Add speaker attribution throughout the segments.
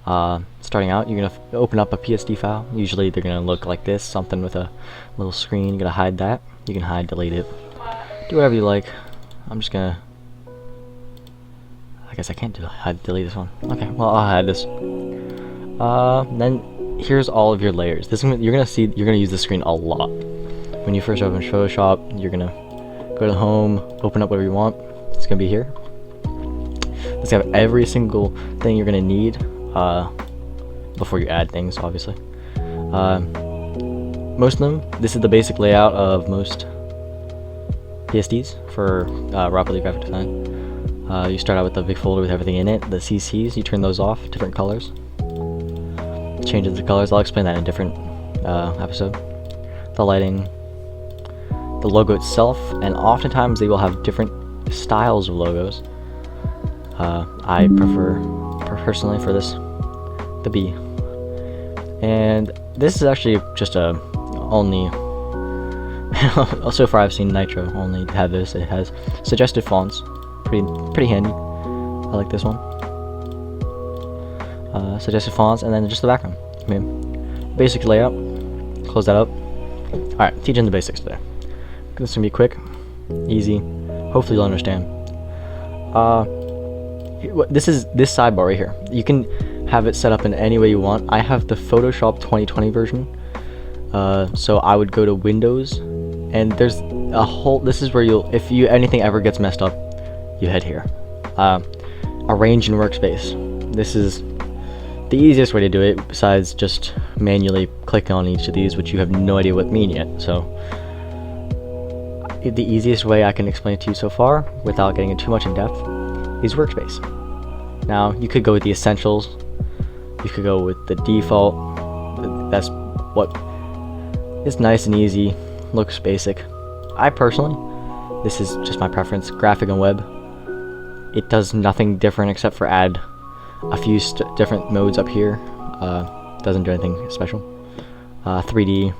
Speaker 1: Starting out, you're gonna open up a PSD file. Usually they're gonna look like this, something with a little screen. You're gonna hide that. You can hide, delete it, do whatever you like. I'm just gonna, I guess I can't hide, delete this one. Okay, well, I'll hide this. Then here's all of your layers. You're gonna use this screen a lot. When you first open Photoshop, you're gonna go to home, open up whatever you want. It's gonna be here. It's gonna have every single thing you're gonna need before you add things, obviously. Most of them, this is the basic layout of most PSDs for Rocket League graphic design. You start out with the big folder with everything in it. The CCs, you turn those off, different colors. Changes the colors, I'll explain that in a different episode. The lighting, the logo itself, and oftentimes they will have different styles of logos. I prefer personally for this the B, and this is actually just a only so far I've seen Nitro only have this. It has suggested fonts, pretty handy. I like this one. Suggested fonts, and then just the background. I mean, basic layout. Close that up. All right, teaching the basics today. This is gonna be quick, easy. Hopefully you'll understand. This sidebar right here. You can have it set up in any way you want. I have the Photoshop 2020 version. So I would go to Windows, and there's a whole. This is where if anything ever gets messed up, you head here. Arrange in workspace. This is the easiest way to do it, besides just manually clicking on each of these, which you have no idea what mean yet. So the easiest way I can explain it to you so far, without getting too much in depth, is workspace. Now you could go with the essentials. You could go with the default. That's what is nice and easy, looks basic. I personally, this is just my preference, graphic and web. It does nothing different except for add a few different modes up here. Doesn't do anything special. 3D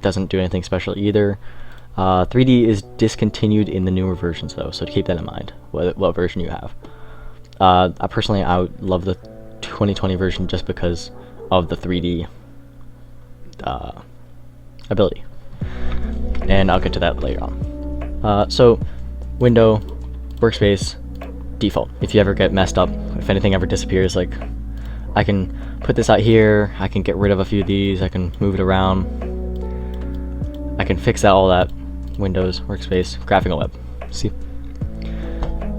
Speaker 1: doesn't do anything special either. 3D is discontinued in the newer versions though, so to keep that in mind, what version you have. I personally would love the 2020 version just because of the 3D ability, and I'll get to that later on. So window, workspace, default. If you ever get messed up, if anything ever disappears, like I can put this out here, I can get rid of a few of these, I can move it around, I can fix all that. Windows, workspace, graphic and web. See?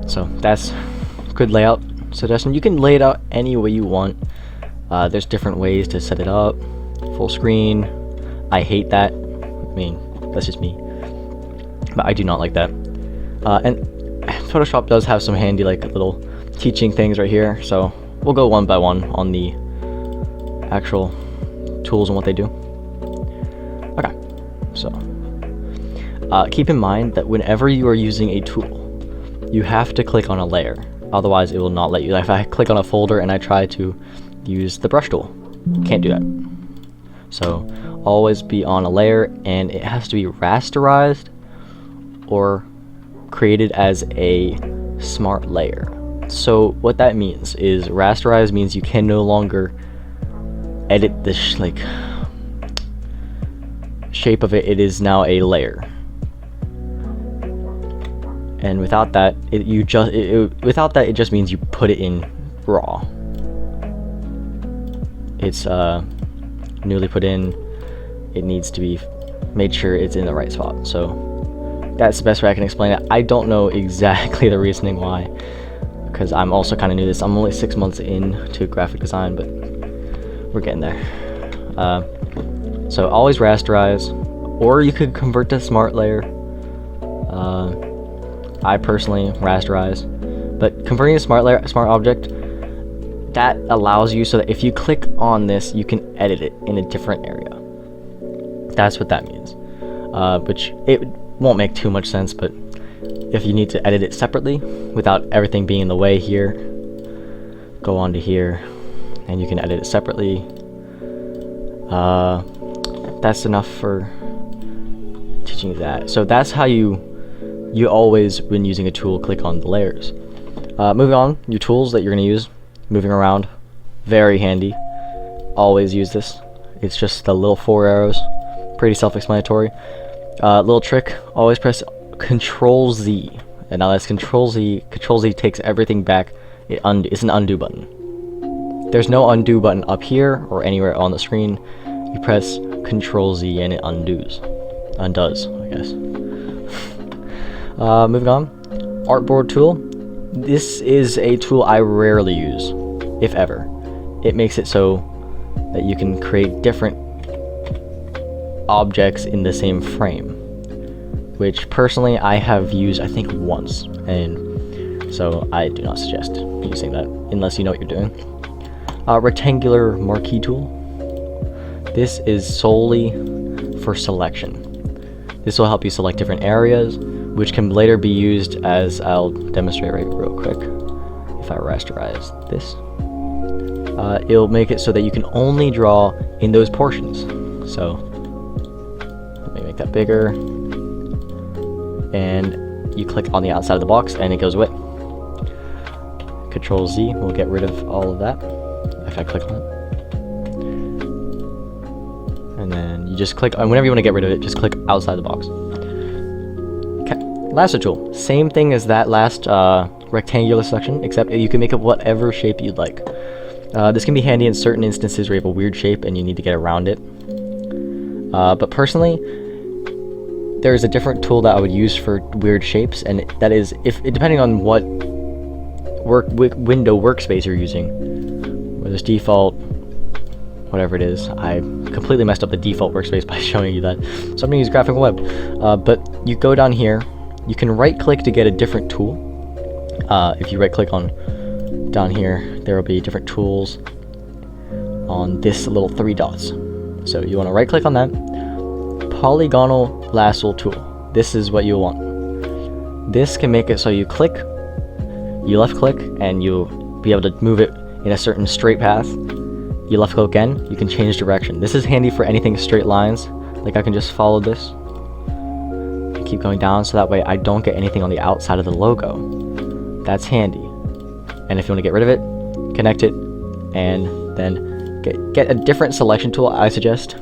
Speaker 1: So that's good layout suggestion. You can lay it out any way you want. There's different ways to set it up. Full screen. I hate that. I mean, that's just me. But I do not like that. And Photoshop does have some handy like little teaching things right here. So we'll go one by one on the actual tools and what they do. Okay. So keep in mind that whenever you are using a tool, you have to click on a layer. Otherwise, it will not let you. Like if I click on a folder and I try to use the brush tool, can't do that. So always be on a layer, and it has to be rasterized or created as a smart layer. So what that means is rasterized means you can no longer edit the shape of it. It is now a layer. And without that, it just means you put it in raw. It's newly put in. It needs to be made sure it's in the right spot. So that's the best way I can explain it. I don't know exactly the reasoning why, because I'm also kind of new to this. I'm only 6 months into graphic design, but we're getting there. So always rasterize, or you could convert to smart layer. I personally rasterize, but converting to smart object, that allows you so that if you click on this, you can edit it in a different area. That's what that means. Which it won't make too much sense, but if you need to edit it separately without everything being in the way here, go on to here, and you can edit it separately. That's enough for teaching you that. So that's how you always, when using a tool, click on the layers. Moving on, your tools that you're going to use, moving around, Very handy. Always use this. It's just the little 4 arrows. Pretty self-explanatory. Little trick, always press Control Z. And now that's Control Z. Control Z takes everything back. It's an undo button. There's no undo button up here or anywhere on the screen. You press Control Z and it undoes, I guess. Moving on. Artboard tool. This is a tool I rarely use, if ever. It makes it so that you can create different objects in the same frame, which personally I have used I think once, and so I do not suggest using that unless you know what you're doing. Rectangular marquee tool. This is solely for selection. This will help you select different areas, which can later be used as, I'll demonstrate right real quick. If I rasterize this, it'll make it so that you can only draw in those portions. So let me make that bigger, and you click on the outside of the box and it goes away. Control Z will get rid of all of that if I click on it. And then you just click on, whenever you want to get rid of it, just click outside the box. Okay, lasso tool. Same thing as that last rectangular section, except you can make it whatever shape you'd like. This can be handy in certain instances where you have a weird shape and you need to get around it. But personally, there is a different tool that I would use for weird shapes, and that is, depending on what window workspace you're using, whether it's default, whatever it is. I completely messed up the default workspace by showing you that, so I'm going to use graphical web. But you go down here, you can right click to get a different tool. If you right click on down here, there will be different tools on this little 3 dots. So you want to right click on that. Polygonal lasso tool. This is what you want. This can make it so you click, you left click, and you'll be able to move it in a certain straight path. You left click again, you can change direction. This is handy for anything straight lines. Like I can just follow this and keep going down, so that way I don't get anything on the outside of the logo. That's handy. And if you want to get rid of it, connect it, and then get a different selection tool, I suggest,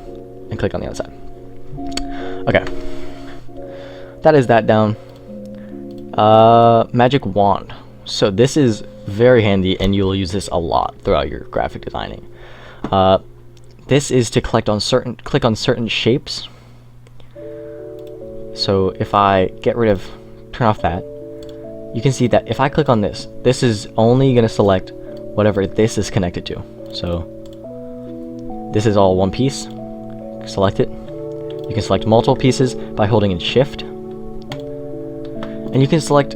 Speaker 1: and click on the outside. Okay, that is that down. Magic wand. So this is very handy, and you'll use this a lot throughout your graphic designing. This is to click on certain shapes. So if I turn off that, you can see that if I click on this, this is only going to select whatever this is connected to. So this is all one piece. Select it. You can select multiple pieces by holding in Shift. And you can select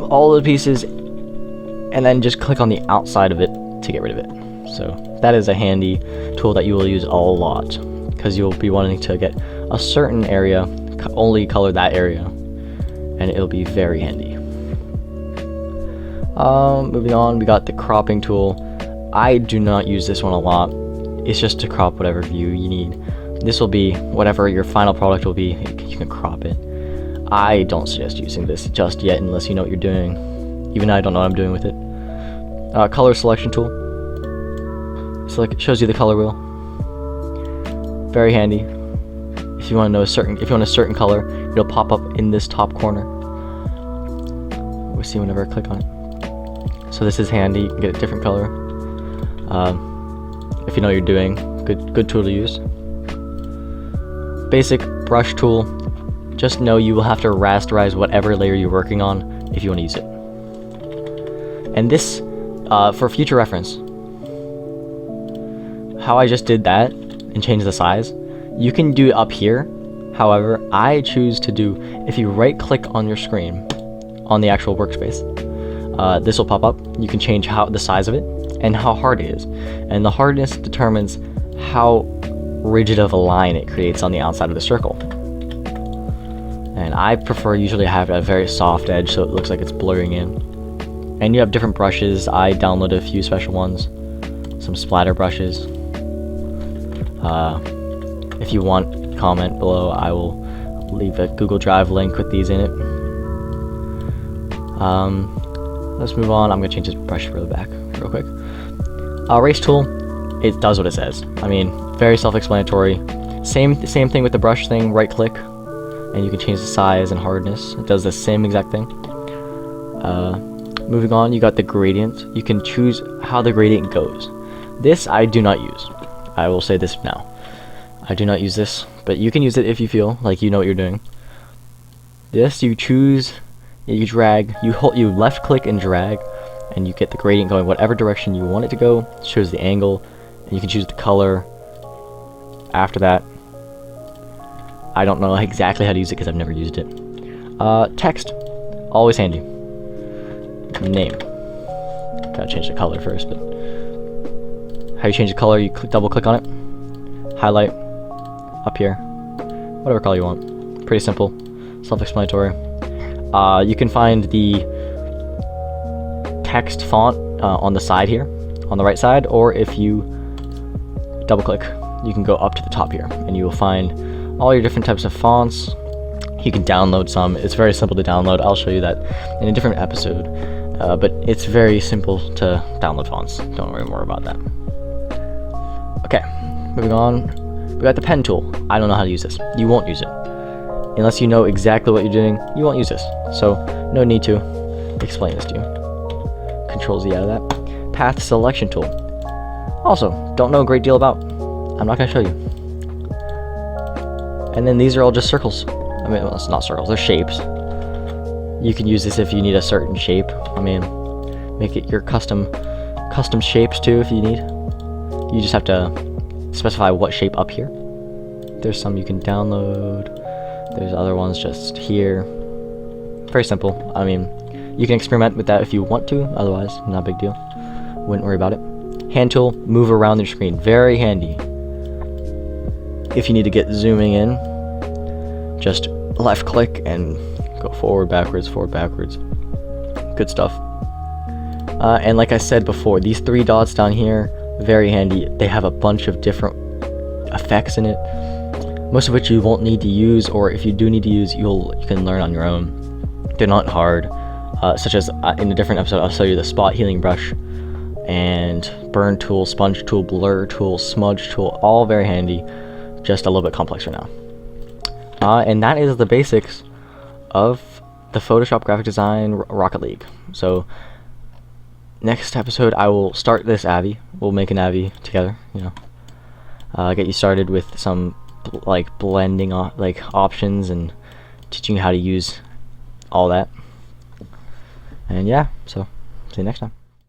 Speaker 1: all the pieces and then just click on the outside of it to get rid of it. So that is a handy tool that you will use a lot, because you'll be wanting to get a certain area, only color that area, and it'll be very handy. Moving on, we got the cropping tool. I do not use this one a lot. It's just to crop whatever view you need. This will be whatever your final product will be. You can crop it. I don't suggest using this just yet unless you know what you're doing. Even I don't know what I'm doing with it. Color selection tool. It shows you the color wheel. Very handy. If you want a certain color, it'll pop up in this top corner. We'll see whenever I click on it. So this is handy. You can get a different color. If you know what you're doing, good tool to use. Basic brush tool. Just know you will have to rasterize whatever layer you're working on if you want to use it. And this, for future reference, how I just did that and changed the size, you can do it up here. However, I choose to do, if you right click on your screen on the actual workspace, this will pop up. You can change the size of it and how hard it is. And the hardness determines how rigid of a line it creates on the outside of the circle. And I prefer usually have a very soft edge so it looks like it's blurring in. And you have different brushes. I downloaded a few special ones, some splatter brushes. If you want, comment below. I will leave a Google Drive link with these in it. let's move on. I'm gonna change this brush real back real quick. Erase tool, it does what it says. I mean, very self-explanatory. Same thing with the brush thing. Right click, and you can change the size and hardness. It does the same exact thing. Moving on, you got the gradient. You can choose how the gradient goes. This I do not use. I will say this now. I do not use this, but you can use it if you feel like you know what you're doing. This you choose, you drag, you left click and drag, and you get the gradient going whatever direction you want it to go. It shows the angle, and you can choose the color. After that, I don't know exactly how to use it because I've never used it. Text, always handy. Name. Gotta change the color first, but how you change the color, you double click on it, highlight, up here, whatever color you want. Pretty simple, self-explanatory. You can find the text font on the side here, on the right side, or if you double click, you can go up to the top here, and you will find all your different types of fonts. You can download some. It's very simple to download. I'll show you that in a different episode. But it's very simple to download fonts. Don't worry more about that. Okay, moving on. We got the pen tool. I don't know how to use this. You won't use it. Unless you know exactly what you're doing, you won't use this. So, no need to explain this to you. Control Z out of that. Path selection tool. Also, don't know a great deal about. I'm not going to show you. And then these are all just circles. I mean, well, it's not circles, they're shapes. You can use this if you need a certain shape. I mean, make it your custom shapes too if you need. You just have to specify what shape up here. There's some you can download. There's other ones just here. Very simple. I mean, you can experiment with that if you want to. Otherwise, not a big deal. Wouldn't worry about it. Hand tool, move around your screen. Very handy. If you need to get zooming in, just left click and go forward, backwards, forward, backwards. Good stuff. And like I said before, these 3 dots down here, very handy. They have a bunch of different effects in it, most of which you won't need to use, or if you do need to use, you can learn on your own. They're not hard, such as in a different episode I'll show you the spot healing brush and burn tool, sponge tool, blur tool, smudge tool, all very handy, just a little bit complex right now. And that is the basics of the Photoshop graphic design Rocket League. So next episode I will start this Avi. We'll make an Avi together, you know. Get you started with some like blending options and teaching you how to use all that. And yeah, so see you next time.